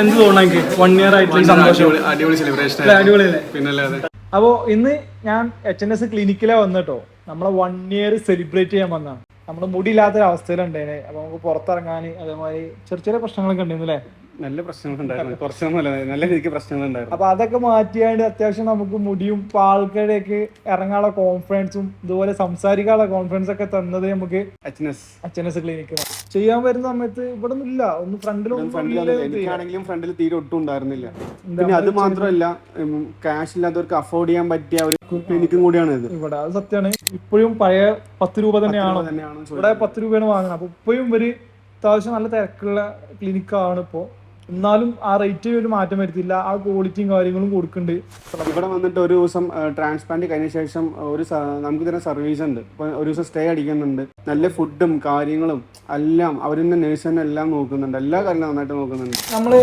എന്ത് തോന്നുന്നു 1 ഇയർ ആയിട്ടുള്ള സന്തോഷം? അടിപൊളി സെലിബ്രേഷൻ, അടിപൊളിയല്ലേ? പിന്നല്ലാതെ. അപ്പോൾ ഇന്ന് ഞാൻ HNS ക്ലിനിക്കിലെ വന്നിട്ടോ നമ്മളെ 1 ഇയർ സെലിബ്രേറ്റ് ചെയ്യാൻ വന്നതാണ്. നമ്മുടെ മുടിയില്ലാത്തൊരവസ്ഥയിലുണ്ടേനെ. അപ്പോൾ നമുക്ക് പുറത്തിറങ്ങാൻ അതേമാതിരി ചെറിയ ചെറിയ പ്രശ്നങ്ങളൊക്കെ ഉണ്ടായിരുന്നു അല്ലേ? നല്ല പ്രശ്നങ്ങളുണ്ടായിരുന്നു, കുറച്ചൊന്നുമല്ല, നല്ല രീതിക്ക് പ്രശ്നങ്ങളുണ്ടായിരുന്നു. അപ്പൊ അതൊക്കെ മാറ്റിയാണ്ട് അത്യാവശ്യം നമുക്ക് മുടിയും ഇപ്പൊ ആൾക്കാരേക്ക് ഇറങ്ങാനുള്ള കോൺഫിഡൻസും ഇതുപോലെ സംസാരിക്കാനുള്ള കോൺഫിഡൻസ് ഒക്കെ തന്നത് നമുക്ക് HNS ക്ലിനിക്ക്. ചെയ്യാൻ വരുന്ന സമയത്ത് ഇവിടെ ഒന്നും ഇല്ല, ഒന്ന് എനിക്കാണെങ്കിലും ഫ്രണ്ടിൽ തീരെ ഒട്ടും ഉണ്ടായിരുന്നില്ല. പിന്നെ അത് മാത്രമല്ല, ക്യാഷ് ഇല്ലാത്തവർക്ക് അഫോർഡ് ചെയ്യാൻ പറ്റിയ ഒരു ക്ലിനിക്കും കൂടിയാണ് ഇത് ഇവിടെ. അത് സത്യമാണ്. ഇപ്പോഴും പഴയ 10 രൂപ തന്നെയാണോ ഇവിടെ? 10 രൂപയാണ് വാങ്ങുന്നത്. അപ്പൊ ഇപ്പോഴും ഒരു അത്യാവശ്യം നല്ല തിരക്കുള്ള ക്ലിനിക്കാണ് ഇപ്പോൾ. എന്നാലും ആ റേറ്റ് ഒരു മാറ്റം വരുത്തില്ല, ആ ക്വാളിറ്റിയും കാര്യങ്ങളും കൊടുക്കുന്നുണ്ട്. ഇവിടെ വന്നിട്ട് ഒരു ദിവസം ട്രാൻസ്പ്ലാന്റ് കഴിഞ്ഞ ശേഷം നമുക്ക് തന്നെ സർവീസ് ഉണ്ട്. ഇപ്പൊ ഒരു ദിവസം സ്റ്റേ അടിക്കുന്നുണ്ട്. നല്ല ഫുഡും കാര്യങ്ങളും എല്ലാം അവർ തന്നെ നേഴ്സ് തന്നെ എല്ലാം നോക്കുന്നുണ്ട്, എല്ലാ കാര്യങ്ങളും നന്നായിട്ട് നോക്കുന്നുണ്ട്. നമ്മള്